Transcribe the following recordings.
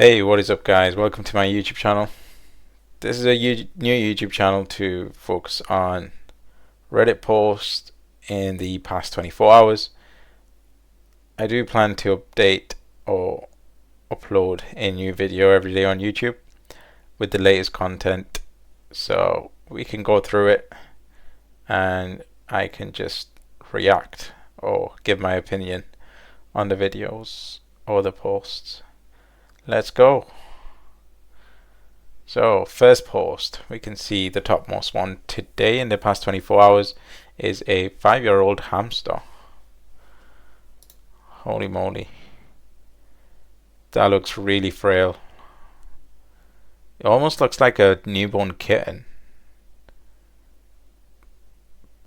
Hey, what is up, guys? Welcome to my YouTube channel. This is a new YouTube channel to focus on Reddit posts in the past 24 hours. I do plan to update or upload a new video every day on YouTube with the latest content, so we can go through it and I can just react or give my opinion on the videos or the posts. Let's go. So first post, we can see the topmost one today in the past 24 hours is a 5-year-old hamster. Holy moly. That looks really frail. It almost looks like a newborn kitten.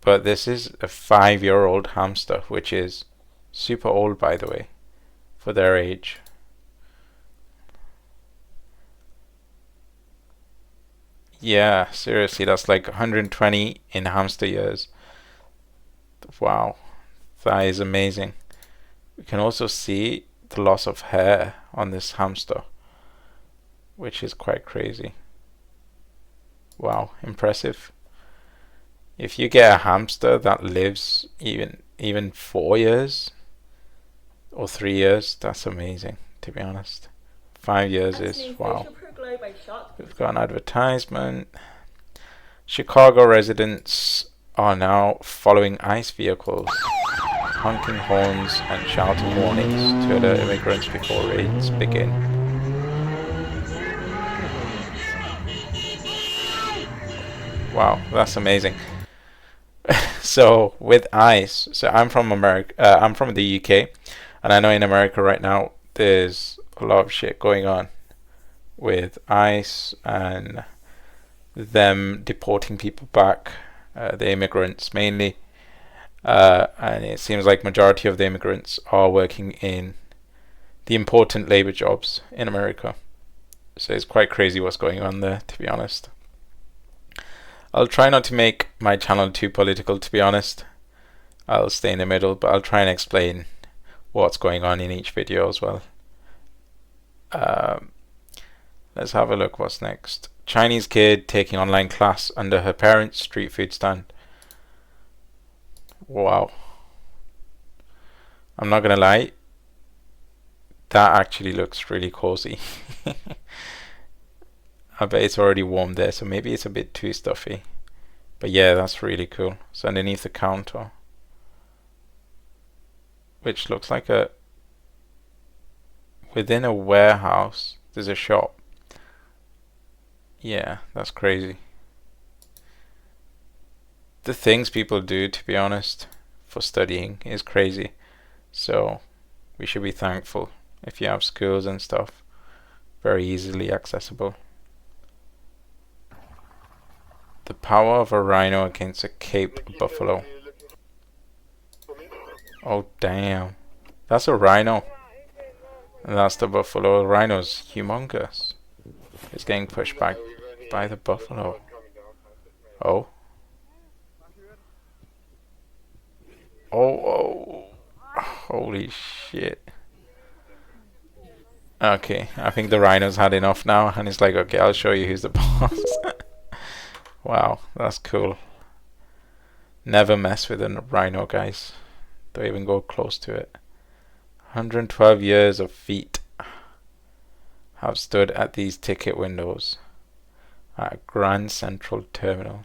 But this is a 5-year-old hamster, which is super old, by the way, for their age. Yeah, seriously, that's like 120 in hamster years. Wow, that is amazing. We can also see the loss of hair on this hamster, which is quite crazy. Wow, impressive. If you get a hamster that lives even 4 years or 3 years, that's amazing, to be honest. 5 years is wow. We've got an advertisement. Chicago residents are now following ICE vehicles, honking horns and shouting warnings to other immigrants before raids begin. Wow, that's amazing. So with ICE, so I'm from America. I'm from the UK, and I know in America right now there's a lot of shit going on with ICE and them deporting people back, the immigrants mainly, and it seems like majority of the immigrants are working in the important labor jobs in America. So it's quite crazy what's going on there, to be honest. I'll try not to make my channel too political, to be honest. I'll stay in the middle, but I'll try and explain what's going on in each video as well. Let's have a look what's next. Chinese kid taking online class under her parents' street food stand. Wow. I'm not gonna lie, that actually looks really cozy. I bet it's already warm there, so maybe it's a bit too stuffy. But yeah, that's really cool. So underneath the counter, which looks like within a warehouse, there's a shop. Yeah, that's crazy. The things people do, to be honest, for studying is crazy. So we should be thankful if you have schools and stuff very easily accessible. The power of a rhino against a Cape buffalo. Oh damn, that's a rhino. And that's the buffalo. The rhino's humongous. It's getting pushed back by the buffalo. Oh. Oh. Holy shit. Okay, I think the rhino's had enough now, and it's like, okay, I'll show you who's the boss. Wow, that's cool. Never mess with a rhino, guys. Don't even go close to it. 112 years of feet have stood at these ticket windows at Grand Central Terminal.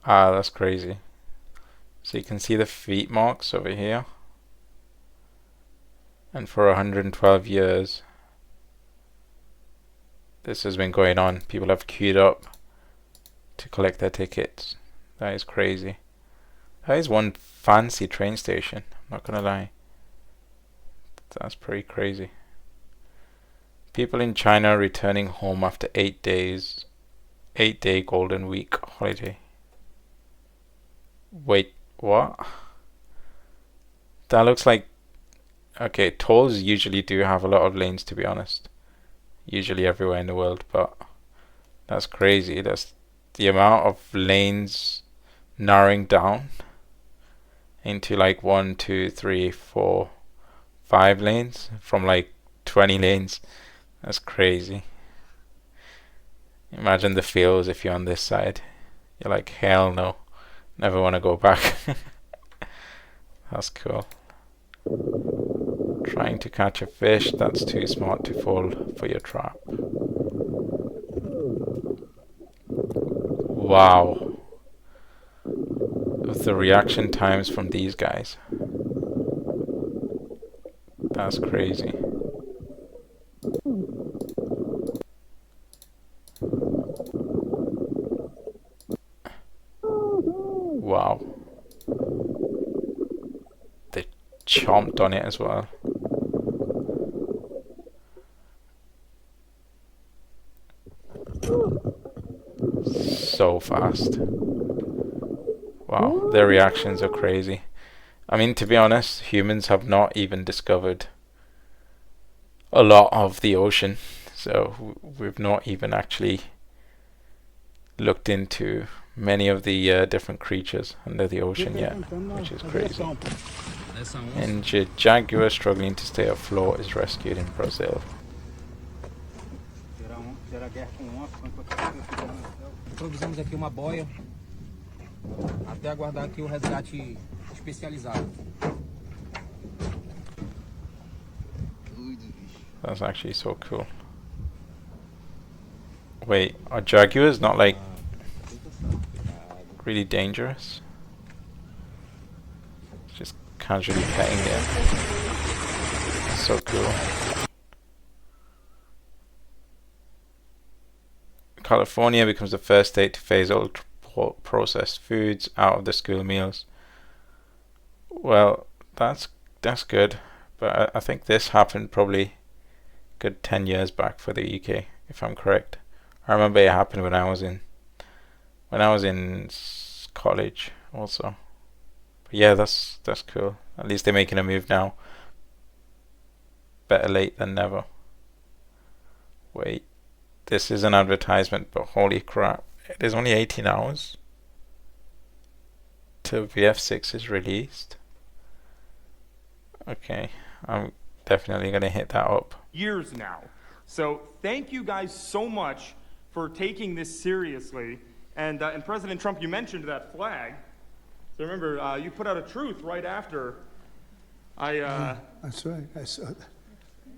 Ah, that's crazy. So you can see the feet marks over here. And for 112 years, this has been going on. People have queued up to collect their tickets. That is crazy. That is one fancy train station, I'm not gonna lie. That's pretty crazy. People in China returning home after 8 days, 8-day Golden Week holiday. Wait, what? That looks like, okay, tolls usually do have a lot of lanes, to be honest. Usually everywhere in the world, but that's crazy. That's the amount of lanes narrowing down into like 1, 2, 3, 4, 5 lanes from like 20 lanes. That's crazy. Imagine the feels if you're on this side. You're like, hell no, never want to go back. That's cool. Trying to catch a fish that's too smart to fall for your trap. Wow. The reaction times from these guys. That's crazy. Wow. They chomped on it as well. So fast. Wow, their reactions are crazy. I mean, to be honest, humans have not even discovered a lot of the ocean, so we've not even actually looked into many of the different creatures under the ocean yet, which is crazy. And jaguar struggling to stay afloat is rescued in Brazil. Improvisamos aqui uma boia até aguardar aqui o resgate especializado. That's actually so cool. Wait, are jaguars not like really dangerous? Just casually petting it. So cool. California becomes the first state to phase ultra-processed foods out of the school meals. Well, that's good, but I think this happened probably a good 10 years back for the UK, if I'm correct. I remember it happened when I was in college also. But yeah, that's cool. At least they're making a move now. Better late than never. Wait. This is an advertisement, but holy crap. It is only 18 hours till BF6 is released. Okay, I'm definitely going to hit that up. Years now. So thank you guys so much for taking this seriously. And President Trump, you mentioned that flag. So remember, you put out a truth right after That's right. I saw that.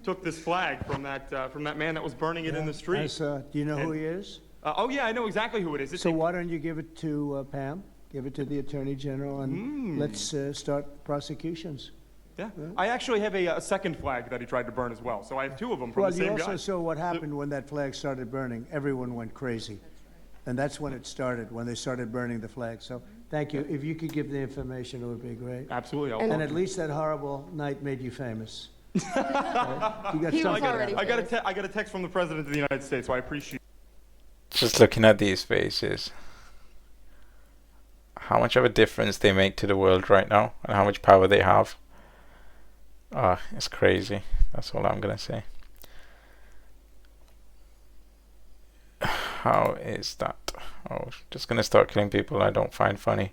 took this flag from that man that was burning it in the street. Do you know who he is? Oh yeah, I know exactly who it is. So why don't you give it to Pam? Give it to the Attorney General, and let's start prosecutions. Yeah. I actually have a second flag that he tried to burn as well. So I have two of them from Well, the same you guy. also saw what happened when that flag started burning. Everyone went crazy. And that's when it started, when they started burning the flag. So thank you. If you could give the information, it would be great. Absolutely. And at least that horrible night made you famous. You got He was something out of already it. I got a text from the President of the United States, so I appreciate Just looking at these faces, how much of a difference they make to the world right now, and how much power they have. It's crazy. That's all I'm gonna say. How is that? Oh, just gonna start killing people I don't find funny.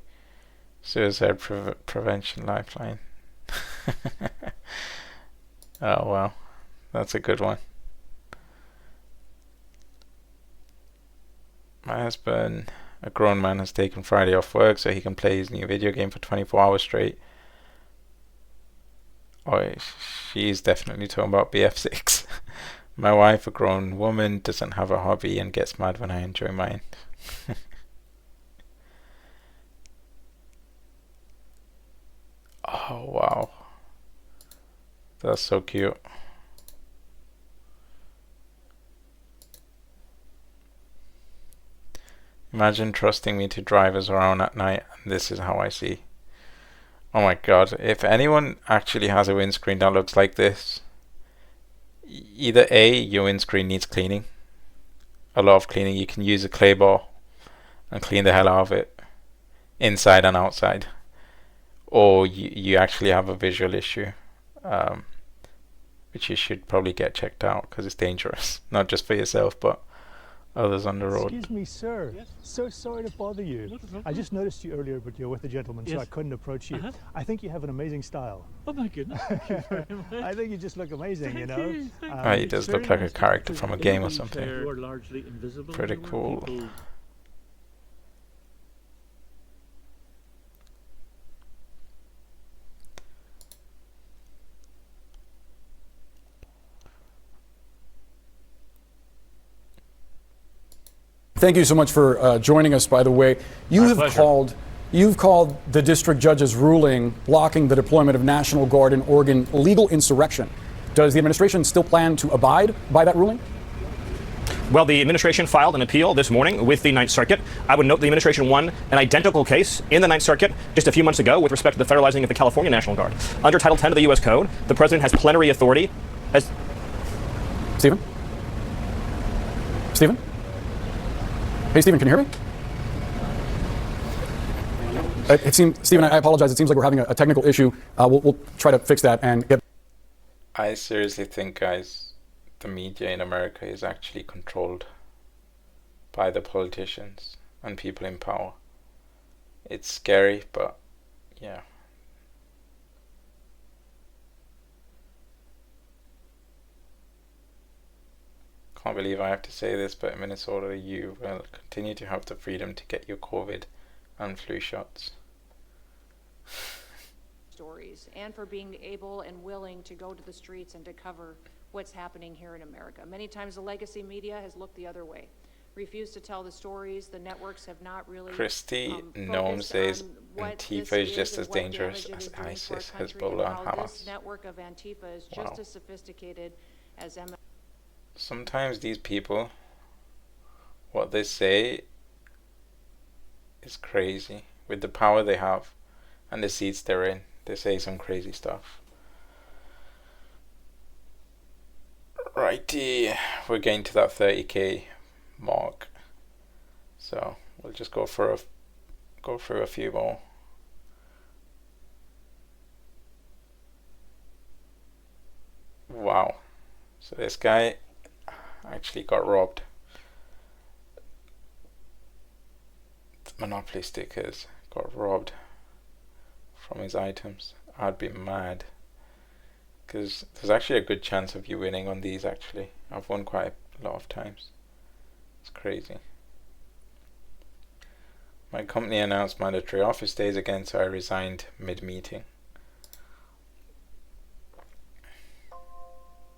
Suicide prevention lifeline. Oh wow, that's a good one. My husband, a grown man, has taken Friday off work so he can play his new video game for 24 hours straight. Oh, she's definitely talking about BF6. My wife, a grown woman, doesn't have a hobby and gets mad when I enjoy mine. Oh wow, that's so cute. Imagine trusting me to drive us around at night, and this is how I see. Oh my god, if anyone actually has a windscreen that looks like this, either A, your windscreen needs cleaning, a lot of cleaning. You can use a clay ball and clean the hell out of it, inside and outside, or you actually have a visual issue, which you should probably get checked out because it's dangerous, not just for yourself but others on the road. Excuse me, sir. Yes? So sorry to bother you. Not at all. I just noticed you earlier, but you're with a gentleman, so Yes. I couldn't approach you. Uh-huh. I think you have an amazing style. Oh my goodness, thank you very much. I think you just look amazing, you Thank know. you, thank Oh, he It's does very look like a nice character because from a in game or the something. fair, you are largely invisible Pretty everywhere. cool. People Thank you so much for joining us, by the way. You've called the district judge's ruling blocking the deployment of National Guard in Oregon illegal insurrection. Does the administration still plan to abide by that ruling? Well, the administration filed an appeal this morning with the Ninth Circuit. I would note the administration won an identical case in the Ninth Circuit just a few months ago with respect to the federalizing of the California National Guard. Under Title 10 of the U.S. Code, the president has plenary authority as... Stephen? Stephen? Hey, Stephen, can you hear me? It seems, Stephen, I apologize. It seems like we're having a technical issue. We'll try to fix that and get... I seriously think, guys, the media in America is actually controlled by the politicians and people in power. It's scary, but yeah. Can't believe I have to say this, but in Minnesota you will continue to have the freedom to get your COVID and flu shots. Stories, and for being able and willing to go to the streets and to cover what's happening here in America. Many times the legacy media has looked the other way, refused to tell the stories. The networks have not really Christy Nome focused says on what Antifa this is just and as what dangerous damage it as is doing to our ISIS, country, Hezbollah, and how Hamas. this network of Antifa is Wow. just as sophisticated as Sometimes these people, what they say is crazy. With the power they have and the seats they're in, they say some crazy stuff. Righty, we're getting to that 30k mark, so we'll just go through a few more. Wow, so this guy actually got robbed. The Monopoly stickers got robbed from his items. I'd be mad, because there's actually a good chance of you winning on these. Actually, I've won quite a lot of times. It's crazy. My company announced mandatory office days again, so I resigned mid-meeting.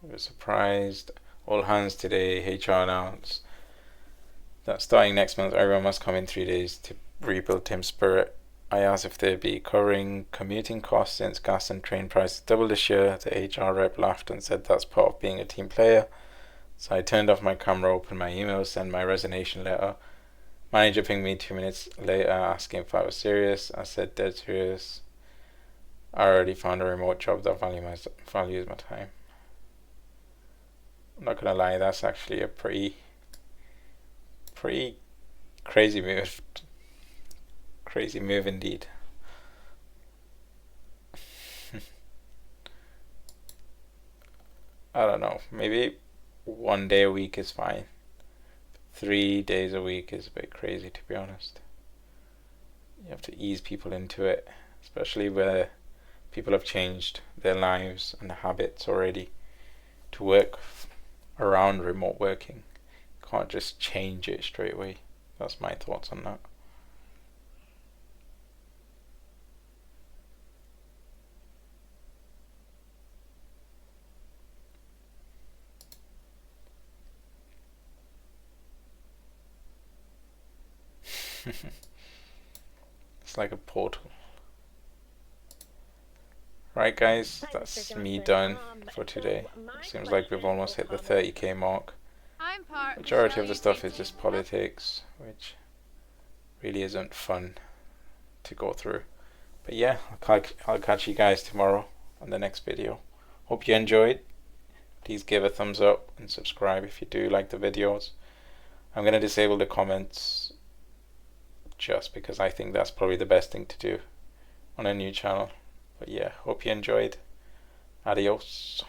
We were surprised. All hands today. HR announced that starting next month, everyone must come in 3 days to rebuild team spirit. I asked if they'd be covering commuting costs since gas and train prices doubled this year. The HR rep laughed and said that's part of being a team player. So I turned off my camera, opened my email, sent my resignation letter. Manager pinged me 2 minutes later asking if I was serious. I said dead serious. I already found a remote job that values my time. I'm not gonna lie, that's actually a pretty crazy move. Crazy move indeed. I don't know, maybe 1 day a week is fine. 3 days a week is a bit crazy, to be honest. You have to ease people into it, especially where people have changed their lives and habits already to work around remote working. Can't just change it straight away. That's my thoughts on that. It's like a portal. Right guys, that's me done for today. Seems like we've almost hit the 30k mark. Majority of the stuff is just politics, which really isn't fun to go through. But yeah, I'll catch you guys tomorrow on the next video. Hope you enjoyed. Please give a thumbs up and subscribe if you do like the videos. I'm going to disable the comments just because I think that's probably the best thing to do on a new channel. But yeah, hope you enjoyed. Adios.